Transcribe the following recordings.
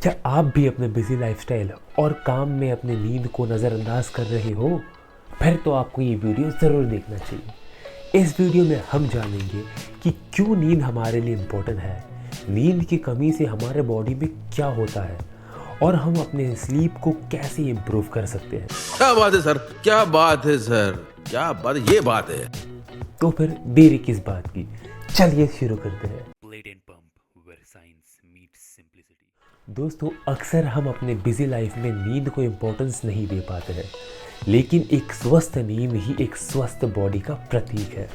क्या आप भी अपने बिजी लाइफस्टाइल और काम में अपनी नींद को नज़रअंदाज कर रहे हो? फिर तो आपको ये वीडियो ज़रूर देखना चाहिए। इस वीडियो में हम जानेंगे कि क्यों नींद हमारे लिए इम्पोर्टेंट है, नींद की कमी से हमारे बॉडी में क्या होता है और हम अपने स्लीप को कैसे इम्प्रूव कर सकते हैं। क्या बात है सर, क्या बात है सर, क्या बात है, ये बात है। तो फिर देरी किस बात की, चलिए शुरू करते हैं। दोस्तों, अक्सर हम अपने बिजी लाइफ में नींद को इम्पोर्टेंस नहीं दे पाते हैं, लेकिन एक स्वस्थ नींद ही एक स्वस्थ बॉडी का प्रतीक है।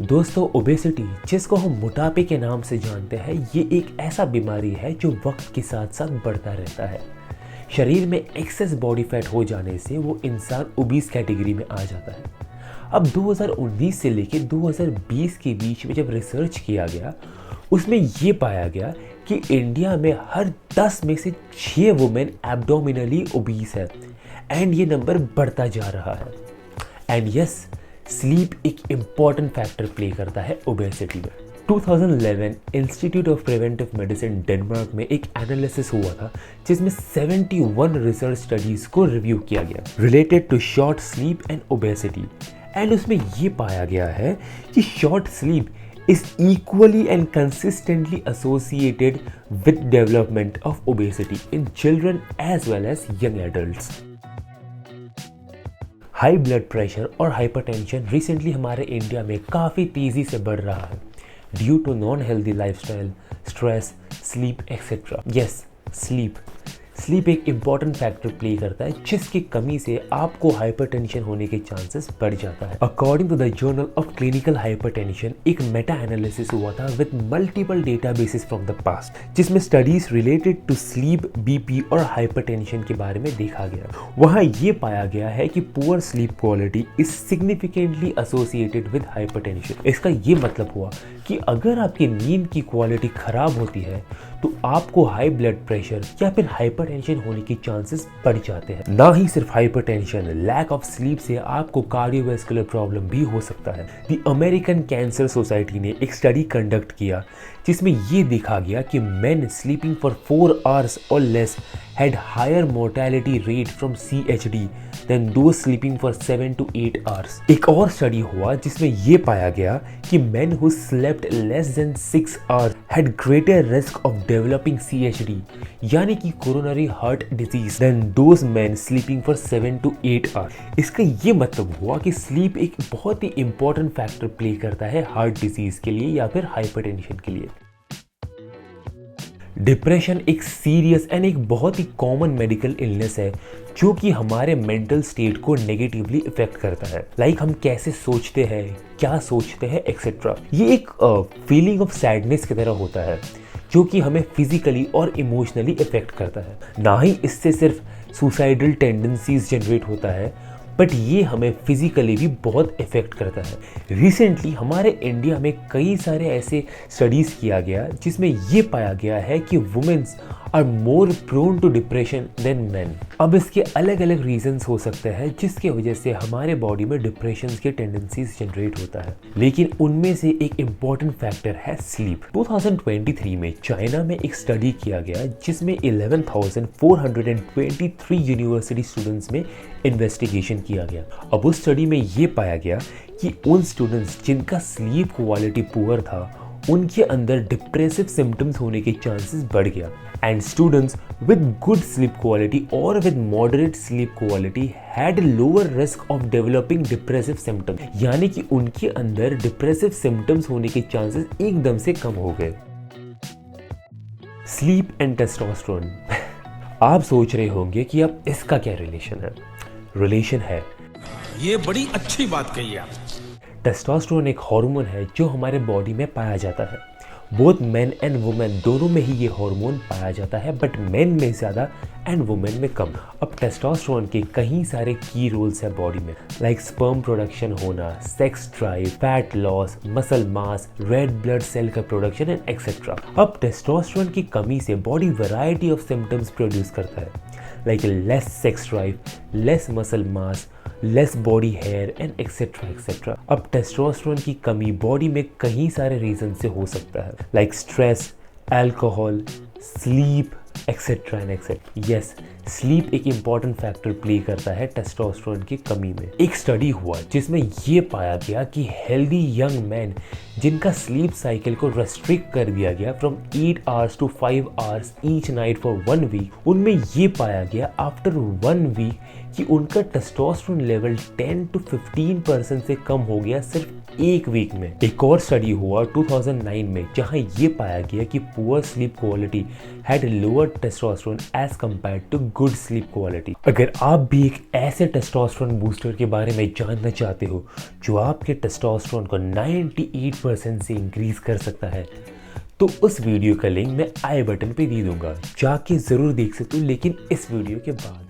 दोस्तों, ओबेसिटी, जिसको हम मोटापे के नाम से जानते हैं, ये एक ऐसा बीमारी है जो वक्त के साथ साथ बढ़ता रहता है। शरीर में एक्सेस बॉडी फैट हो जाने से वो इंसान ओबीस कैटेगरी में आ जाता है। अब 2019 से लेकर 2020 के बीच में जब रिसर्च किया गया, उसमें ये पाया गया कि इंडिया में हर 10 में से 6 वुमेन एब्डोमिनली ओबीस है एंड ये नंबर बढ़ता जा रहा है। एंड यस, स्लीप एक इम्पॉर्टेंट फैक्टर प्ले करता है ओबेसिटी में। 2011 institute of preventive medicine Denmark में एक एनालिसिस हुआ था जिसमें 71 रिसर्च स्टडीज को रिव्यू किया गया related to short sleep and obesity. And उसमें ये पाया गया है कि short sleep is equally and consistently associated with development of obesity in children as well as young adults. High blood pressure और हाइपरटेंशन रिसेंटली हमारे इंडिया में काफ़ी तेज़ी से बढ़ रहा है due to non healthy lifestyle, stress, sleep etcetera. Yes, sleep एक इम्पॉर्टेंट फैक्टर प्ले करता है जिसकी कमी से आपको हाइपरटेंशन होने के चांसेस बढ़ जाता है। According to the journal of clinical hypertension, एक मेटा एनालिसिस हुआ था with multiple databases from the past, जिसमें studies related to sleep, BP और हाइपरटेंशन के बारे में देखा गया। वहाँ ये पाया गया है कि poor sleep quality is significantly associated with hypertension. इसका ये मतलब हुआ कि अगर आपकी नींद की क्वालिटी खराब होती है तो आपको हाई ब्लड प्रेशर या फिर हाइपरटेंशन होने के चांसेस बढ़ जाते हैं। ना ही सिर्फ हाइपरटेंशन, लैक ऑफ स्लीप से आपको कार्डियोवैस्कुलर प्रॉब्लम भी हो सकता है। द अमेरिकन कैंसर सोसाइटी ने एक स्टडी कंडक्ट किया जिसमें ये देखा गया कि मेन स्लीपिंग फॉर 4 आवर्स और less had higher mortality rate from CHD than those sleeping for 7 to 8 hours. एक और स्टडी हुआ जिसमें ये पाया गया कि men who slept less than 6 hours had greater risk of developing CHD, यानी कि coronary heart disease, than those men sleeping for 7 to 8 hours. इसका ये मतलब हुआ कि sleep एक बहुत ही important factor play करता है हार्ट डिजीज के लिए या फिर हाइपरटेंशन के लिए। डिप्रेशन एक सीरियस एंड एक बहुत ही कॉमन मेडिकल इलनेस है जो कि हमारे मेंटल स्टेट को नेगेटिवली इफेक्ट करता है। लाइक हम कैसे सोचते हैं, क्या सोचते हैं एक्सेट्रा। ये एक फीलिंग ऑफ सैडनेस की तरह होता है जो कि हमें फिजिकली और इमोशनली इफेक्ट करता है। ना ही इससे सिर्फ सुसाइडल टेंडेंसीज जनरेट होता है, बट ये हमें फिजिकली भी बहुत इफेक्ट करता है। रिसेंटली हमारे इंडिया में कई सारे ऐसे स्टडीज़ किया गया जिसमें ये पाया गया है कि womens are more prone to depression than men. अब इसके अलग अलग रीजंस हो सकते हैं जिसके वजह से हमारे बॉडी में डिप्रेशन के टेंडेंसीज जनरेट होता है, लेकिन उनमें से एक इम्पॉर्टेंट फैक्टर है स्लीप। 2023 में चाइना में एक स्टडी किया गया जिसमें 11,423 यूनिवर्सिटी स्टूडेंट्स में इन्वेस्टिगेशन किया गया। अब उस स्टडी में ये पाया गया कि उन स्टूडेंट्स जिनका स्लीप क्वालिटी पुअर था उनके अंदर डिप्रेसिव सिम्टम्स होने के चांसेस बढ़ गया। And students with good sleep quality और with moderate sleep quality had lower risk of developing depressive symptoms, यानी कि उनके अंदर डिप्रेसिव सिम्टम्स होने के चांसेस एकदम से कम हो गए। स्लीप एंड टेस्टोस्टेरोन आप सोच रहे होंगे कि अब इसका क्या रिलेशन है। रिलेशन है, ये बड़ी अच्छी बात कही आप। टेस्टोस्टेरोन एक हार्मोन है जो हमारे बॉडी में पाया जाता है। बोथ मेन एंड वुमेन दोनों में ही ये हार्मोन पाया जाता है, बट मेन में ज़्यादा एंड वुमेन में कम। अब टेस्टोस्टेरोन के कई सारे की रोल्स है बॉडी में, लाइक स्पर्म प्रोडक्शन होना, sex drive, fat loss, muscle mass, red blood cell का प्रोडक्शन एंड एक्सेट्रा। अब टेस्टोस्टेरोन की कमी से body variety of symptoms produce करता है, like less sex drive, less muscle mass, less body hair and etcetera etcetera. अब testosterone की कमी बॉडी में कई सारे रीजन से हो सकता है, like stress, alcohol, sleep etcetera and etcetera. Yes, sleep एक इम्पॉर्टेंट फैक्टर प्ले करता है टेस्टोस्टेरोन की कमी में। एक स्टडी हुआ जिसमें ये पाया गया कि हेल्दी यंग मैन जिनका स्लीप साइकिल को रेस्ट्रिक्ट कर दिया गया from 8 hours to 5 hours each night for 1 week, उनमें ये पाया गया आफ्टर 1 वीक कि उनका टेस्टोस्टेरोन लेवल 10 to 15% से कम हो गया सिर्फ एक वीक में। एक और स्टडी हुआ 2009 में जहां ये पाया गया कि poor sleep quality had lower testosterone as compared to good sleep quality. अगर आप भी एक ऐसे टेस्टोस्टेरोन बूस्टर के बारे में जानना चाहते हो जो आपके टेस्टोस्टेरोन को 98% से इंक्रीज कर सकता है, तो उस वीडियो का लिंक मैं आई बटन पे दे दूंगा, जाके जरूर देख सकते हो, लेकिन इस वीडियो के बाद।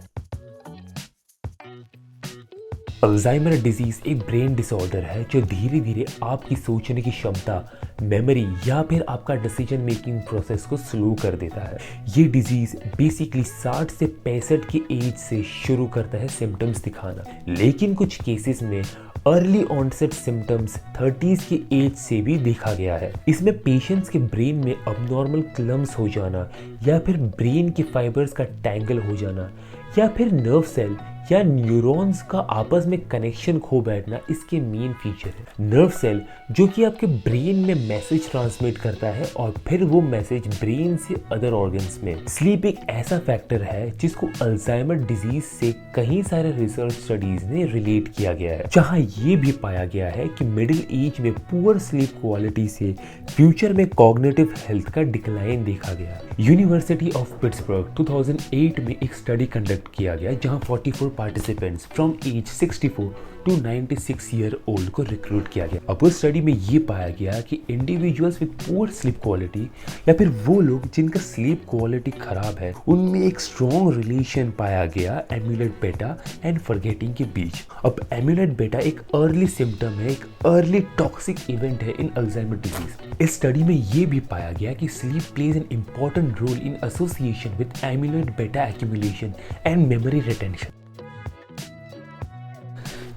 अल्जाइमर डिजीज एक ब्रेन डिसऑर्डर है जो धीरे धीरे आपकी सोचने की क्षमता, मेमोरी या फिर आपका डिसीजन मेकिंग प्रोसेस को स्लो कर देता है। ये डिजीज बेसिकली 60 से 65 की एज से शुरू करता है सिम्टम्स दिखाना, लेकिन कुछ केसेस में अर्ली ऑनसेट सिम्टम्स 30s की एज से भी देखा गया है। इसमें पेशेंट्स के ब्रेन में अबनॉर्मल क्लम्स हो जाना या फिर ब्रेन के फाइबर्स का टैंगल हो जाना या फिर नर्व सेल या न्यूरॉन्स का आपस में कनेक्शन खो बैठना इसके मेन फीचर है। नर्व सेल जो कि आपके ब्रेन में मैसेज ट्रांसमिट करता है और फिर वो मैसेज ब्रेन से अदर ऑर्गन्स में। स्लीप एक ऐसा फैक्टर है जिसको अल्जाइमर डिजीज से कई सारे रिसर्च स्टडीज ने रिलेट किया गया है, जहां ये भी पाया गया है कि मिडिल एज में पुअर स्लीप क्वालिटी से फ्यूचर में कॉग्निटिव हेल्थ का डिक्लाइन देखा गया। यूनिवर्सिटी ऑफ पिट्सबर्ग 2008 में एक स्टडी कंडक्ट किया गया जहां 44 participants from age 64 to 96 year old को रिक्रूट किया गया। अब उस स्टडी में ये पाया गया कि individuals with poor sleep quality या फिर वो लोग जिनका स्लीप क्वालिटी खराब है, उनमें एक स्ट्रॉन्ग रिलेशन पाया गया एम्यूलेट बेटा एंड फॉरगेटिंग के बीच। अब एम्यूलेट बेटा एक अर्ली सिम्टम है, एक अर्ली टॉक्सिक इवेंट है इन अल्जाइमर डिजीज। इस स्टडी में ये भी पाया गया कि sleep plays an important role in association with amyloid beta accumulation and memory retention.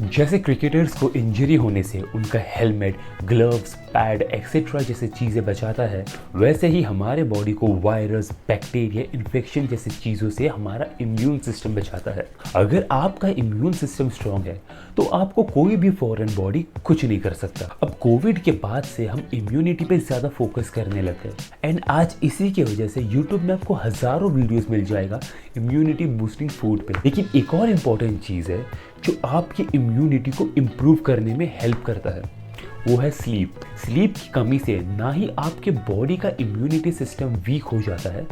जैसे क्रिकेटर्स को इंजरी होने से उनका हेलमेट, ग्लव्स, पैड एक्सेट्रा जैसे चीज़ें बचाता है, वैसे ही हमारे बॉडी को वायरस, बैक्टीरिया, इन्फेक्शन जैसी चीज़ों से हमारा इम्यून सिस्टम बचाता है। अगर आपका इम्यून सिस्टम स्ट्रांग है तो आपको कोई भी फॉरेन बॉडी कुछ नहीं कर सकता। अब कोविड के बाद से हम इम्यूनिटी पे ज़्यादा फोकस करने लग गए एंड आज इसी की वजह से यूट्यूब में आपको हज़ारों वीडियोस मिल जाएगा इम्यूनिटी बूस्टिंग फूड पे। लेकिन एक और इम्पॉर्टेंट चीज़ है जो आपकी इम्यूनिटी को इम्प्रूव करने में हेल्प करता है, वो है स्लीप। स्लीप की कमी से ना ही आपके बॉडी का इम्यूनिटी सिस्टम वीक हो जाता है,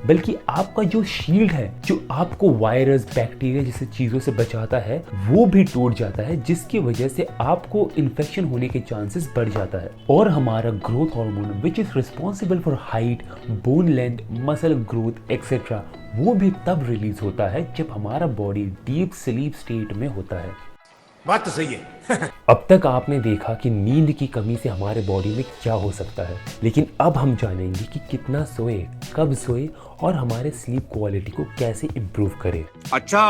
बल्कि आपका जो शील्ड है जो आपको वायरस, बैक्टीरिया जैसी चीज़ों से बचाता है, वो भी टूट जाता है, जिसकी वजह से आपको इन्फेक्शन होने के चांसेस बढ़ जाता है। और हमारा growth hormone which is responsible for height, bond length, muscle growth etcetera, वो भी तब रिलीज होता है जब हमारा बॉडी डीप स्लीप स्टेट में होता है। बात तो सही है। अब तक आपने देखा कि नींद की कमी से हमारे बॉडी में क्या हो सकता है, लेकिन अब हम जानेंगे कि कितना सोए, कब सोए और हमारे स्लीप क्वालिटी को कैसे इम्प्रूव करें। अच्छा,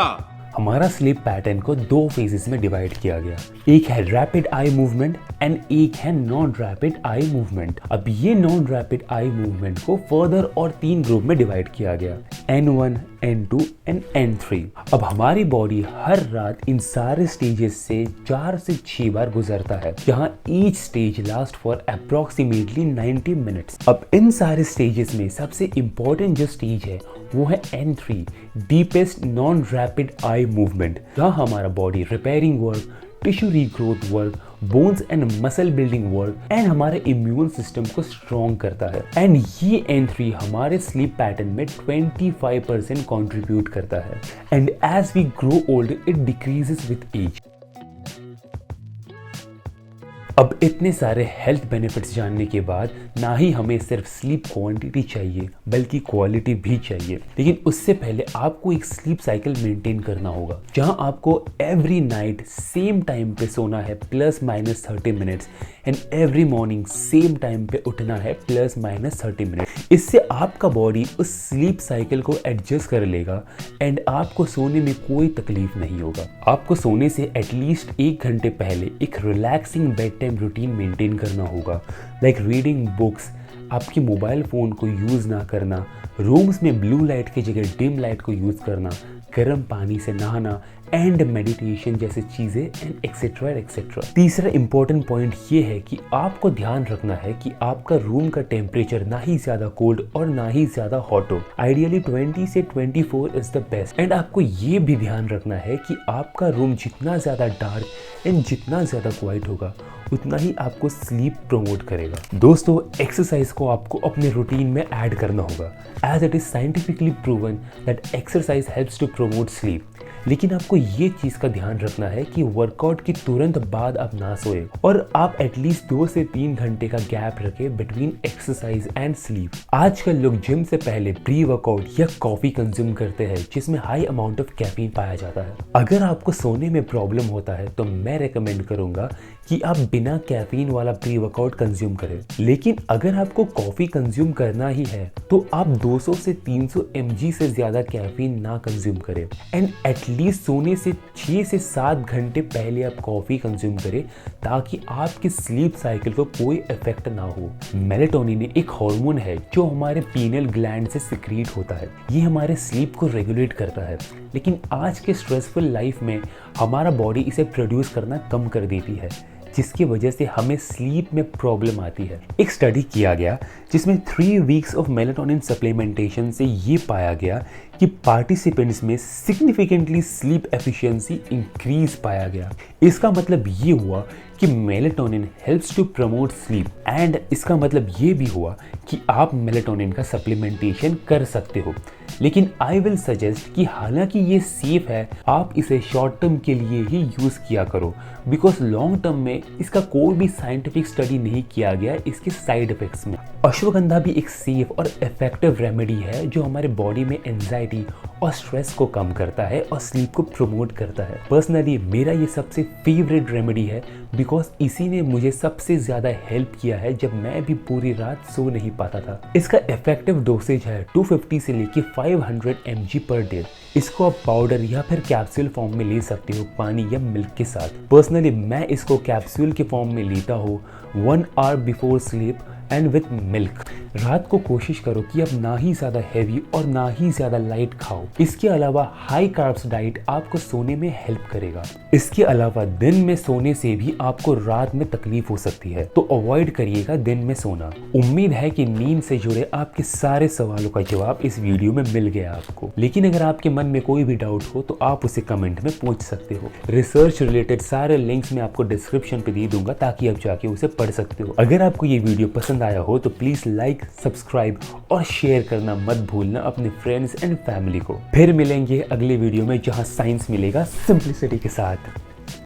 हमारा स्लीप पैटर्न को 2 फेजेस में डिवाइड किया गया। एक है रैपिड आई मूवमेंट एंड एक है नॉन रैपिड आई मूवमेंट। अब ये नॉन रैपिड आई मूवमेंट को फर्दर और 3 ग्रुप में डिवाइड किया गया, N1, N2 एंड N3। अब हमारी बॉडी हर रात इन सारे स्टेजेस से 4 से 6 बार गुजरता है, जहां each stage last for approximately 90 minutes. अब इन सारे स्टेजेस में सबसे इंपॉर्टेंट जो स्टेज है वो है N3, deepest non rapid eye movement, जहां हमारा body repairing work, tissue regrowth work, bones and muscle building work and हमारे इम्यून सिस्टम को स्ट्रॉन्ग करता है। एंड ये N3 हमारे स्लीप पैटर्न में 25% कंट्रीब्यूट करता है। And as we grow old it decreases with age. अब इतने सारे हेल्थ बेनिफिट्स जानने के बाद ना ही हमें सिर्फ स्लीप क्वांटिटी चाहिए बल्कि क्वालिटी भी चाहिए। लेकिन उससे पहले आपको एक स्लीप साइकिल मेंटेन करना होगा, जहां आपको एवरी नाइट सेम टाइम पे सोना है ±30 minutes and every morning same time पे उठना है ±30 मिनट। इससे आपका बॉडी उस स्लीप साइकिल को एडजस्ट कर लेगा एंड आपको सोने में कोई तकलीफ नहीं होगा। आपको सोने से एटलीस्ट 1 घंटे पहले एक relaxing bed time routine maintain करना होगा, लाइक रीडिंग बुक्स, आपकी मोबाइल फ़ोन को यूज़ ना करना, रूम्स में ब्लू लाइट की जगह डिम लाइट को यूज़ करना, गर्म पानी से नहाना एंड मेडिटेशन जैसी चीज़ें एंड एक्सेट्रा एक्सेट्रा। तीसरा इंपॉर्टेंट पॉइंट ये है कि आपको ध्यान रखना है कि आपका रूम का टेम्परेचर ना ही ज़्यादा कोल्ड और ना ही ज़्यादा हॉट हो। आइडियली 20 से 24 इज़ द बेस्ट। एंड आपको ये भी ध्यान रखना है कि आपका रूम जितना ज़्यादा डार्क एंड जितना ज़्यादा क्वाइट होगा उतना ही आपको स्लीप प्रमोट करेगा। दोस्तों, एक्सरसाइज को आपको अपने रूटीन में ऐड करना होगा, as it is scientifically proven that exercise helps to promote sleep. लेकिन आपको ये चीज़ का ध्यान रखना है कि वर्कआउट के तुरंत बाद आप ना सोए और आप एटलीस्ट 2 से 3 घंटे का गैप रखें बिटवीन एक्सरसाइज एंड स्लीप। आजकल लोग जिम से पहले प्री वर्कआउट या कॉफ़ी कंज्यूम करते हैं जिसमें हाई अमाउंट ऑफ कैफीन पाया जाता है। अगर आपको सोने में प्रॉब्लम होता है तो मैं रेकमेंड करूंगा कि आप बिना कैफीन वाला प्री वर्कआउट कंज्यूम करें। लेकिन अगर आपको कॉफ़ी कंज्यूम करना ही है तो आप 200 से 300 mg से ज़्यादा कैफीन ना कंज्यूम करें एंड एटलीस्ट सोने से 6 से 7 घंटे पहले आप कॉफ़ी कंज्यूम करें ताकि आपकी स्लीप साइकिल को कोई इफेक्ट ना हो। मेलेटोनिन एक हार्मोन है जो हमारे पीनल ग्लैंड से सिक्रीट होता है। ये हमारे स्लीप को रेगुलेट करता है, लेकिन आज के स्ट्रेसफुल लाइफ में हमारा बॉडी इसे प्रोड्यूस करना कम कर देती है, जिसकी वजह से हमें स्लीप में प्रॉब्लम आती है। एक स्टडी किया गया जिसमें 3 वीक्स ऑफ मेलेटोनिन सप्लीमेंटेशन से ये पाया गया कि पार्टिसिपेंट्स में सिग्निफिकेंटली स्लीप एफिशिएंसी इंक्रीज पाया गया। इसका मतलब ये हुआ कि melatonin helps to promote sleep and इसका मतलब ये भी हुआ कि आप मेलेटोनिन का सप्लीमेंटेशन कर सकते हो। लेकिन आई विल सजेस्ट कि हालांकि ये सेफ है, आप इसे शॉर्ट टर्म के लिए ही यूज़ किया करो, बिकॉज लॉन्ग टर्म में इसका कोई भी साइंटिफिक स्टडी नहीं किया गया इसके साइड इफेक्ट्स में। अश्वगंधा भी एक सेफ और इफेक्टिव रेमेडी है जो हमारे बॉडी में एंजाइटी और स्ट्रेस को कम करता है और स्लीप को प्रमोट करता है। पर्सनली मेरा ये सबसे फेवरेट रेमेडी है बिकॉज इसी ने मुझे सबसे ज़्यादा हेल्प किया है जब मैं भी पूरी रात सो नहीं पाता था। इसका इफेक्टिव डोसेज है 250 से लेके 500 mg पर डे। इसको आप पाउडर या फिर कैप्सूल फॉर्म में ले सकते हो पानी या मिल्क के साथ। पर्सनली मैं इसको कैप्सूल के फॉर्म में लेता हूँ 1 hour before sleep and with milk. रात को कोशिश करो कि अब ना ही ज़्यादा हैवी और ना ही ज़्यादा लाइट खाओ। इसके अलावा हाई कार्ब्स डाइट आपको सोने में हेल्प करेगा। इसके अलावा दिन में सोने से भी आपको रात में तकलीफ हो सकती है, तो अवॉइड करिएगा दिन में सोना। उम्मीद है कि नींद से जुड़े आपके सारे सवालों का जवाब इस वीडियो में मिल गया आपको। लेकिन अगर आपके मन में कोई भी डाउट हो तो आप उसे कमेंट में पूछ सकते हो। रिसर्च रिलेटेड सारे लिंक्स मैं आपको डिस्क्रिप्शन पे दे दूंगा ताकि आप जाके उसे पढ़ सकते हो। अगर आपको ये वीडियो पसंद आया हो तो प्लीज लाइक, सब्सक्राइब और शेयर करना मत भूलना अपने फ्रेंड्स एंड फैमिली को। फिर मिलेंगे अगले वीडियो में जहां साइंस मिलेगा सिंप्लिसिटी के साथ।